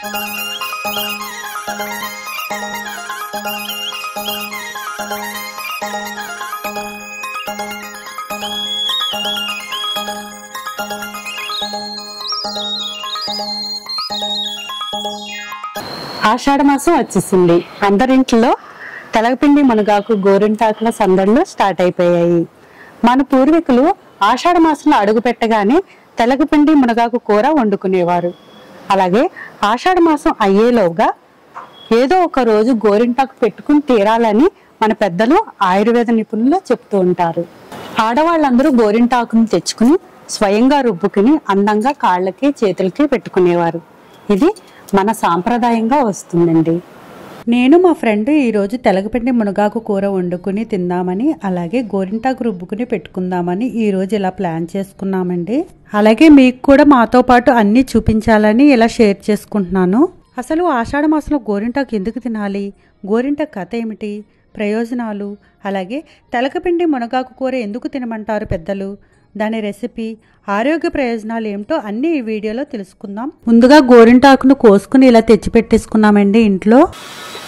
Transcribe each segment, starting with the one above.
ఆషాఢ మాసం వచ్చేసింది. అందరింట్లో తెలగపిండి మునగాకు గోరింటాకుల సందళ్ళు స్టార్ట్ అయిపోయాయి. మన పూర్వీకులు ఆషాఢ మాసంలో అడుగు పెట్టగానే తెలగపిండి మునగాకు కూర వండుకునేవారు. అలాగే ఆషాఢ మాసం అయ్యేలోగా ఏదో ఒక రోజు గోరింటాకు పెట్టుకుని తీరాలని మన పెద్దలు ఆయుర్వేద నిపుణులు చెప్తూ ఉంటారు. ఆడవాళ్ళందరూ గోరింటాకును తెచ్చుకుని స్వయంగా రుబ్బుకుని అందంగా కాళ్ళకి చేతులకి పెట్టుకునేవారు. ఇది మన సాంప్రదాయంగా వస్తుందండి. నేను మా ఫ్రెండ్ ఈరోజు తెలగపిండి మునగాకు కూర వండుకుని తిందామని, అలాగే గోరింటాకు రుబ్బుకుని పెట్టుకుందామని ఈరోజు ఇలా ప్లాన్ చేసుకున్నామండి. అలాగే మీకు కూడా మాతో పాటు అన్నీ చూపించాలని ఇలా షేర్ చేసుకుంటున్నాను. అసలు ఆషాఢ మాసంలో గోరింటాకు ఎందుకు తినాలి, గోరింటాకు కథ ఏమిటి, ప్రయోజనాలు, అలాగే తెలగపిండి మునగాకు కూర ఎందుకు తినమంటారు పెద్దలు, దాని రెసిపీ, ఆరోగ్య ప్రయోజనాలు ఏమిటో అన్నీ ఈ వీడియోలో తెలుసుకుందాం. ముందుగా గోరింటాకును కోసుకుని ఇలా తెచ్చి పెట్టేసుకున్నామండి ఇంట్లో.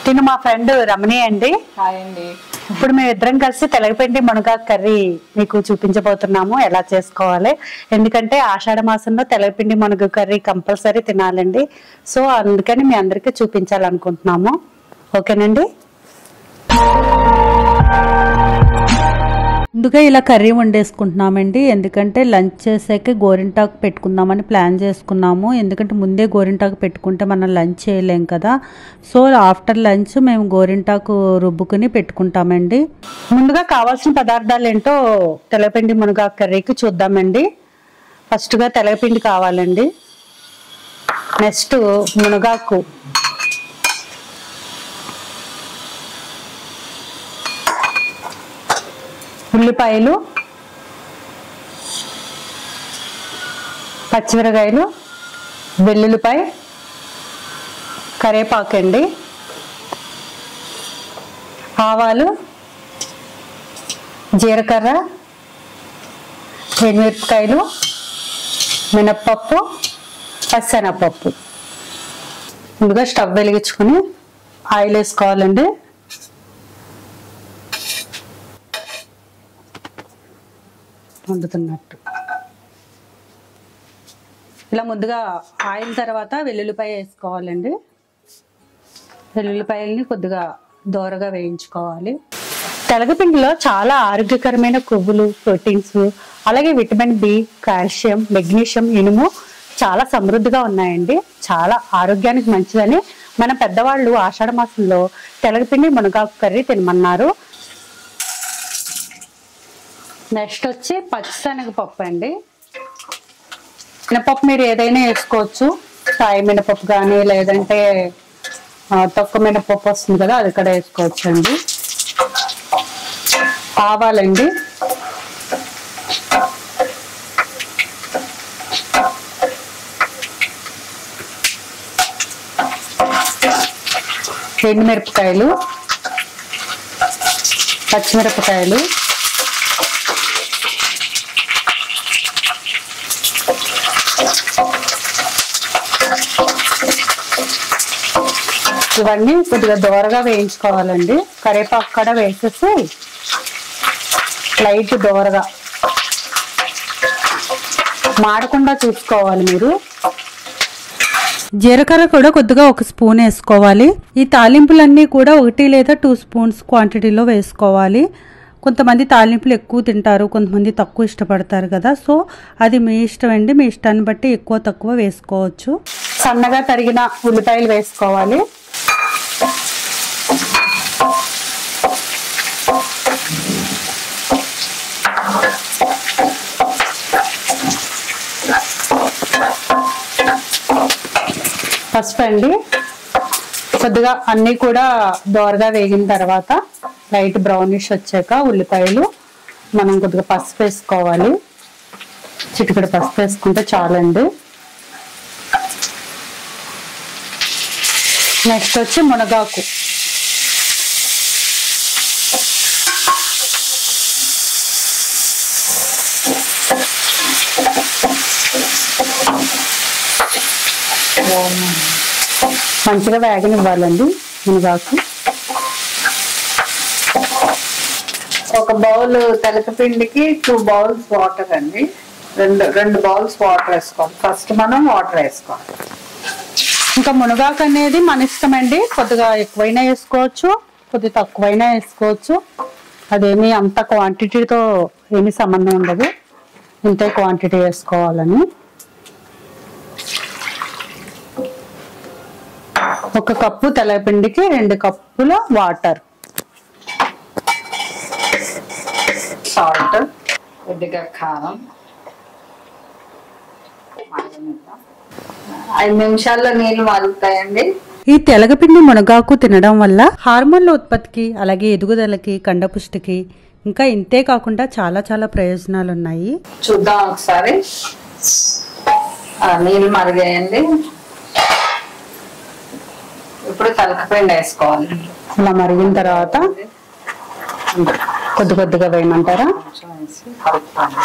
తిను మా ఫ్రెండ్ రమణి అండి. హాయ్ అండి. ఇప్పుడు మేము ఇద్దరం కలిసి తెలగపిండి మునగాకు కర్రీ మీకు చూపించబోతున్నాము ఎలా చేసుకోవాలి. ఎందుకంటే ఆషాఢ మాసంలో తెలగపిండి మునగాకు కర్రీ కంపల్సరీ తినాలండి. సో అందుకని మీ అందరికీ చూపించాలనుకుంటున్నాము. ఓకేనండి. ముందుగా ఇలా కర్రీ వండేసుకుంటున్నామండి. ఎందుకంటే లంచ్ చేసాక గోరింటాకు పెట్టుకుందామని ప్లాన్ చేసుకున్నాము. ఎందుకంటే ముందే గోరింటాకు పెట్టుకుంటే మనం లంచ్ చేయలేం కదా. సో ఆఫ్టర్ లంచ్ మేము గోరింటాకు రుబ్బుకుని పెట్టుకుంటామండి. ముందుగా కావాల్సిన పదార్థాలు ఏంటో తెలగపిండి మునగాకు కర్రీకి చూద్దామండి. ఫస్ట్గా తెలగపిండి కావాలండి. నెక్స్ట్ మునగాకు, ఉల్లిపాయలు, పచ్చిమిరకాయలు, వెల్లుల్లిపాయ, కరివేపాకు అండి, ఆవాలు, జీలకర్ర, ఎండుమిరపకాయలు, మినప్పప్పు, పచ్చెనగపప్పు. ముందుగా స్టవ్ వెలిగించుకొని ఆయిల్ వేసుకోవాలండి. వండుతున్నట్టు ఇలా ముందుగా ఆయిల్ తర్వాత వెల్లుల్లిపాయ వేసుకోవాలండి. వెల్లుల్లిపాయల్ని కొద్దిగా దోరగా వేయించుకోవాలి. తెలగపిండిలో చాలా ఆరోగ్యకరమైన కొవ్వులు, ప్రోటీన్స్, అలాగే విటమిన్ బి, కాల్షియం, మెగ్నీషియం, ఇనుము చాలా సమృద్ధిగా ఉన్నాయండి. చాలా ఆరోగ్యానికి మంచిదని మన పెద్దవాళ్ళు ఆషాఢ మాసంలో తెలగపిండి మునగాకు కర్రీ తినమన్నారు. నెక్స్ట్ వచ్చి పచ్చిశనగపప్పు అండి. మినపప్పు మీరు ఏదైనా వేసుకోవచ్చు. సాయి మినపప్పు కానీ లేదంటే తక్కువ మినపప్పు వస్తుంది కదా, అది కూడా వేసుకోవచ్చు అండి. ఆవాలండి, ఎండుమిరపకాయలు, పచ్చిమిరపకాయలు, ఇవన్నీ కొద్దిగా దోరగా వేయించుకోవాలండి. కరివేపాకు కూడా వేసేసి లైట్ దోరగా మాడకుండా చూసుకోవాలి మీరు. జీలకర్ర కూడా కొద్దిగా 1 స్పూన్ వేసుకోవాలి. ఈ తాలింపులన్నీ కూడా 1 లేదా 2 స్పూన్స్ క్వాంటిటీలో వేసుకోవాలి. కొంతమంది తాలింపులు ఎక్కువ తింటారు, కొంతమంది తక్కువ ఇష్టపడతారు కదా. సో అది మీ ఇష్టం అండి. మీ ఇష్టాన్ని బట్టి ఎక్కువ తక్కువ వేసుకోవచ్చు. సన్నగా తరిగిన ఉల్లిపాయలు వేసుకోవాలి. పసుపు అండి. కొద్దిగా అన్నీ కూడా దోరగా వేగిన తర్వాత లైట్ బ్రౌనిష్ వచ్చాక ఉల్లిపాయలు మనం కొద్దిగా పసుపు వేసుకోవాలి. చిటికెడు పసుపు వేసుకుంటే చాలండి. నెక్స్ట్ వచ్చి మునగాకు. మంచిగా వేగనివ్వాలండి మునగాకు. ఒక బౌల్ తెలకపిండికి 2 బౌల్స్ వాటర్ అండి. రెండు బౌల్స్ వాటర్ వేసుకోవాలి. ఫస్ట్ మనం వాటర్ వేసుకోవాలి. ఇంకా మునగాకు అనేది మన ఇష్టం అండి. కొద్దిగా ఎక్కువైనా వేసుకోవచ్చు, కొద్దిగా తక్కువైనా వేసుకోవచ్చు. అదేమి అంత క్వాంటిటీతో ఏమి సంబంధం ఉండదు. ఇంతే క్వాంటిటీ వేసుకోవాలని. 1 కప్పు తెల్లపిండికి 2 కప్పుల వాటర్, సాల్ట్, కొద్దిగా కారం. 5 నిమిషాల్లో నీళ్ళు మరుగుతాయండి. ఈ తెలగపిండి మునగాకు తినడం వల్ల హార్మోన్ల ఉత్పత్తికి, అలాగే ఎదుగుదలకి, కండపుష్టికి, ఇంకా ఇంతే కాకుండా చాలా చాలా ప్రయోజనాలు ఉన్నాయి. చూద్దాం ఒకసారి. నీళ్ళు మరిగాయండి. ఇప్పుడు తెలకపిండి వేసుకోవాలి. ఇలా మరిగిన తర్వాత కొద్ది కొద్దిగా వేయమంటారా? కొంచెం వేసి కలుపుతాను.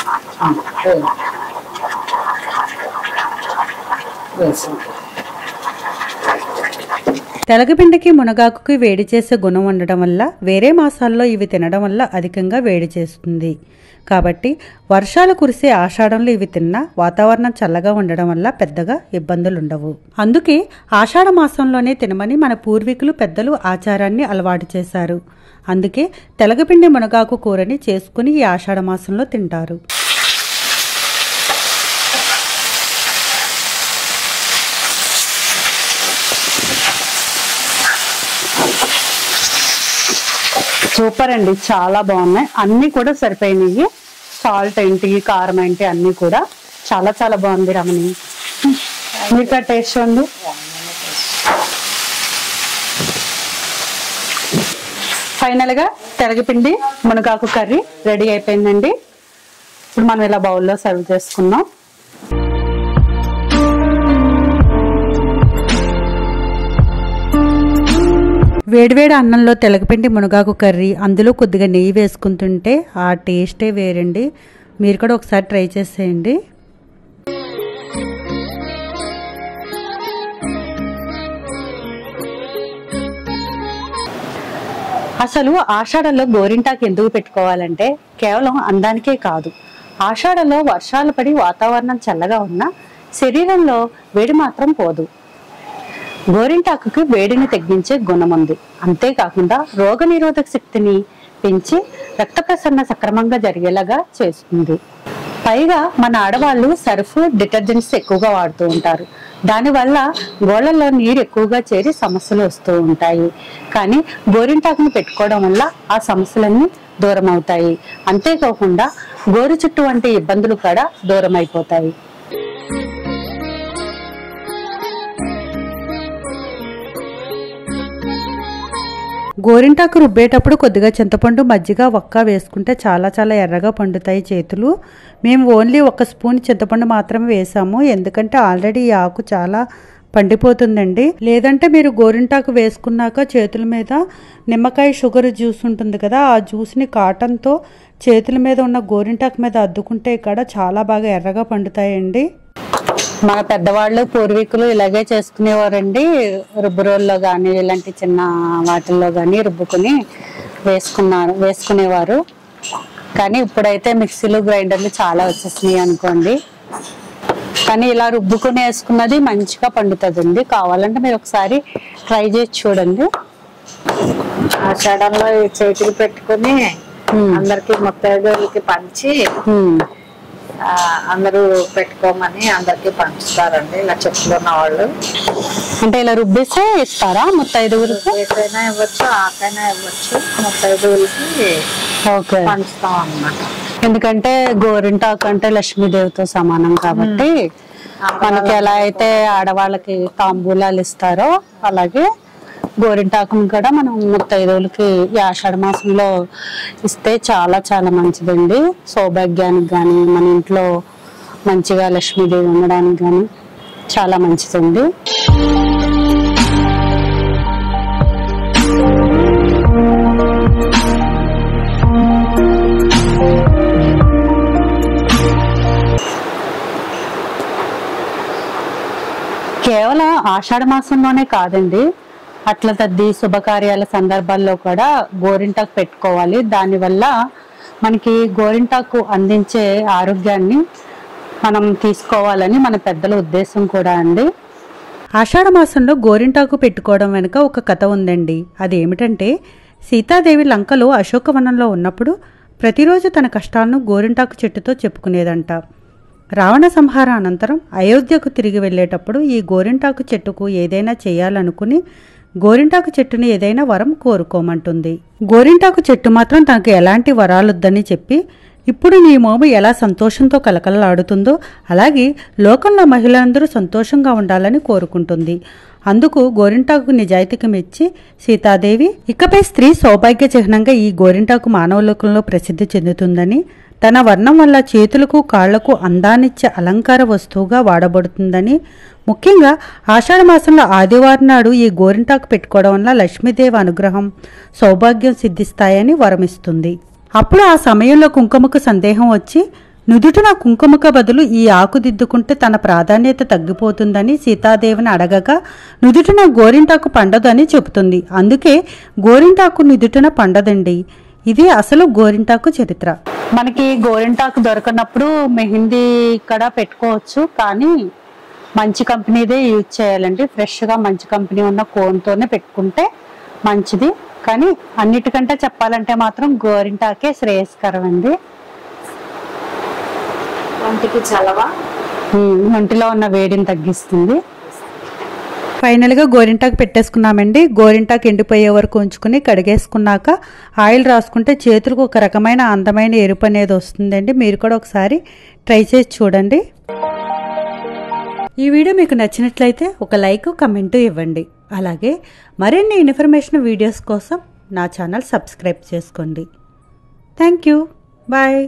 తెలగపిండికి మునగాకుకి వేడి చేసే గుణం ఉండడం వల్ల వేరే మాసాల్లో ఇవి తినడం వల్ల అధికంగా వేడి చేస్తుంది. కాబట్టి వర్షాలు కురిసే ఆషాఢంలో ఇవి తిన్నా వాతావరణం చల్లగా ఉండడం వల్ల పెద్దగా ఇబ్బందులు ఉండవు. అందుకే ఆషాఢ మాసంలోనే తినమని మన పూర్వీకులు పెద్దలు ఆచారాన్ని అలవాటు చేశారు. అందుకే తెలగపిండి మునగాకు కూరని చేసుకుని ఈ ఆషాఢ మాసంలో తింటారు. సూపర్ అండి, చాలా బాగున్నాయి. అన్ని కూడా సరిపోయినాయి. సాల్ట్ ఏంటి, కారం ఏంటి, అన్ని కూడా చాలా చాలా బాగుంది. రమణి, మీకు టేస్ట్ ఉంది. ఫైనల్ గా తెలగపిండి మునగాకు కర్రీ రెడీ అయిపోయిందండి. ఇప్పుడు మనం ఇలా బౌల్లో సర్వ్ చేసుకున్నాం. వేడివేడి అన్నంలో తెలగపిండి మునగాకు కర్రీ, అందులో కొద్దిగా నెయ్యి వేసుకుని తింటే ఆ టేస్టే వేరండి. మీరు కూడా ఒకసారి ట్రై చేసేయండి. అసలు ఆషాఢంలో గోరింటాకు ఎందుకు పెట్టుకోవాలంటే కేవలం అందానికే కాదు. ఆషాఢంలో వర్షాలు పడి వాతావరణం చల్లగా ఉన్నా శరీరంలో వేడి మాత్రం పోదు. గోరింటాకుకి వేడిని తగ్గించే గుణం ఉంది. అంతేకాకుండా రోగనిరోధక శక్తిని పెంచి రక్త ప్రసరణ సక్రమంగా జరిగేలాగా చేస్తుంది. పైగా మన ఆడవాళ్ళు సర్ఫ్, డిటర్జెంట్స్ ఎక్కువగా వాడుతూ ఉంటారు. దానివల్ల గోళ్లలో నీరు ఎక్కువగా చేరి సమస్యలు వస్తూ ఉంటాయి. కానీ గోరింటాకుని పెట్టుకోవడం వల్ల ఆ సమస్యలన్నీ దూరం అవుతాయి. అంతేకాకుండా గోరు చుట్టు వంటి ఇబ్బందులు కూడా దూరం అయిపోతాయి. గోరింటాకు రుబ్బేటప్పుడు కొద్దిగా చింతపండు, మజ్జిగ, వక్క వేసుకుంటే చాలా చాలా ఎర్రగా పండుతాయి చేతులు. మేము ఓన్లీ 1 స్పూన్ చింతపండు మాత్రమే వేసాము, ఎందుకంటే ఆల్రెడీ ఈ ఆకు చాలా పండిపోతుందండి. లేదంటే మీరు గోరింటాకు వేసుకున్నాక చేతుల మీద నిమ్మకాయ షుగర్ జ్యూస్ ఉంటుంది కదా, ఆ జ్యూస్ని కాటన్తో చేతుల మీద ఉన్న గోరింటాకు మీద అద్దుకుంటే ఇక్కడ చాలా బాగా ఎర్రగా పండుతాయండి. మన పెద్దవాళ్ళు పూర్వీకులు ఇలాగే చేసుకునేవారండి. రుబ్బు రోల్లో కానీ ఇలాంటి చిన్న వాటిల్లో కానీ రుబ్బుకుని వేసుకునేవారు. కానీ ఇప్పుడైతే మిక్సీలు, గ్రైండర్లు చాలా వచ్చేసినాయి అనుకోండి. కానీ ఇలా రుబ్బుకుని వేసుకున్నది మంచిగా పండుతుందండి. కావాలంటే మీరు ఒకసారి ట్రై చేసి చూడండి. ఆషాఢంలో చేతులు పెట్టుకుని అందరికి ముత్తైదువులకి పంచి అందరూ పెట్టుకోమని అందరికి పంచుతారండి. ఇలా చెట్లు ఉన్న వాళ్ళు అంటే ఇలా రుబ్బేస్తే ఇస్తారా ముత్తైదువులకి? ఏదైనా ఇవ్వచ్చు, ఆకైనా ఇవ్వచ్చు. ముత్తైదువులకి పంచుతాం అన్నమాట. ఎందుకంటే గోరింటాకు అంటే లక్ష్మీదేవితో సమానం కాబట్టి మనకి ఎలా అయితే ఆడవాళ్ళకి తాంబూలాలు ఇస్తారో అలాగే గోరింటాకును కూడా మనం ముత్తైదువులకి ఈ ఆషాఢ మాసంలో ఇస్తే చాలా చాలా మంచిదండి. సౌభాగ్యానికి కానీ మన ఇంట్లో మంచిగా లక్ష్మీదేవి ఉండడానికి కానీ చాలా మంచిదండి. కేవలం ఆషాఢ మాసంలోనే కాదండి, అట్ల తద్ది శుభకార్యాల సందర్భాల్లో కూడా గోరింటాకు పెట్టుకోవాలి. దానివల్ల మనకి గోరింటాకు అందించే ఆరోగ్యాన్ని మనం తీసుకోవాలని మన పెద్దల ఉద్దేశం కూడా అండి. ఆషాఢ మాసంలో గోరింటాకు పెట్టుకోవడం వెనుక ఒక కథ ఉందండి. అదేమిటంటే, సీతాదేవి లంకలో అశోకవనంలో ఉన్నప్పుడు ప్రతిరోజు తన కష్టాలను గోరింటాకు చెట్టుతో చెప్పుకునేదంట. రావణ సంహార అనంతరం అయోధ్యకు తిరిగి వెళ్ళేటప్పుడు ఈ గోరింటాకు చెట్టుకు ఏదైనా చేయాలనుకుని గోరింటాకు చెట్టుని ఏదైనా వరం కోరుకోమంటుంది. గోరింటాకు చెట్టు మాత్రం తనకు ఎలాంటి వరాలొద్దని చెప్పి, ఇప్పుడు నీ మోము ఎలా సంతోషంతో కలకలలాడుతుందో అలాగే లోకంలో మహిళలందరూ సంతోషంగా ఉండాలని కోరుకుంటుంది. అందుకు గోరింటాకు నిజాయితీకి మెచ్చి సీతాదేవి ఇకపై స్త్రీ సౌభాగ్య చిహ్నంగా ఈ గోరింటాకు మానవలోకంలో ప్రసిద్ధి చెందుతుందని, తన వర్ణం వల్ల చేతులకు కాళ్లకు అందాన్నిచ్చే అలంకార వస్తువుగా వాడబడుతుందని, ముఖ్యంగా ఆషాఢ మాసంలో ఆదివారం నాడు ఈ గోరింటాకు పెట్టుకోవడం వల్ల లక్ష్మీదేవి అనుగ్రహం సౌభాగ్యం సిద్ధిస్తాయని వరమిస్తుంది. అప్పుడు ఆ సమయంలో కుంకుమకు సందేహం వచ్చి నుదుటిన కుంకుమక బదులు ఈ ఆకు దిద్దుకుంటే తన ప్రాధాన్యత తగ్గిపోతుందని సీతాదేవిని అడగగా నుదుటిన గోరింటాకు పండదని చెబుతుంది. అందుకే గోరింటాకు నుదుటిన పండదండి. ఇది అసలు గోరింటాకు చరిత్ర. మనకి గోరింటాకు దొరకనప్పుడు మెహందీ కూడా పెట్టుకోవచ్చు, కానీ మంచి కంపెనీదే యూజ్ చేయాలండి. ఫ్రెష్గా మంచి కంపెనీ ఉన్న కోన్తోనే పెట్టుకుంటే మంచిది. కానీ అన్నిటికంటే చెప్పాలంటే మాత్రం గోరింటాకే శ్రేయస్కరం అండి. ఒంటికి చలవా, ఒంటిలో ఉన్న వేడిని తగ్గిస్తుంది. ఫైనల్గా గోరింటాకు పెట్టేసుకున్నామండి. గోరింటాకు ఎండిపోయే వరకు ఉంచుకుని కడిగేసుకున్నాక ఆయిల్ రాసుకుంటే చేతులకు ఒక రకమైన అందమైన ఎరుపు అనేది వస్తుందండి. మీరు కూడా ఒకసారి ట్రై చేసి చూడండి. ఈ వీడియో మీకు నచ్చినట్లయితే ఒక లైక్, కమెంటు ఇవ్వండి. అలాగే మరిన్ని ఇన్ఫర్మేషన్ వీడియోస్ కోసం నా ఛానల్ సబ్స్క్రైబ్ చేసుకోండి. Thank you. బాయ్.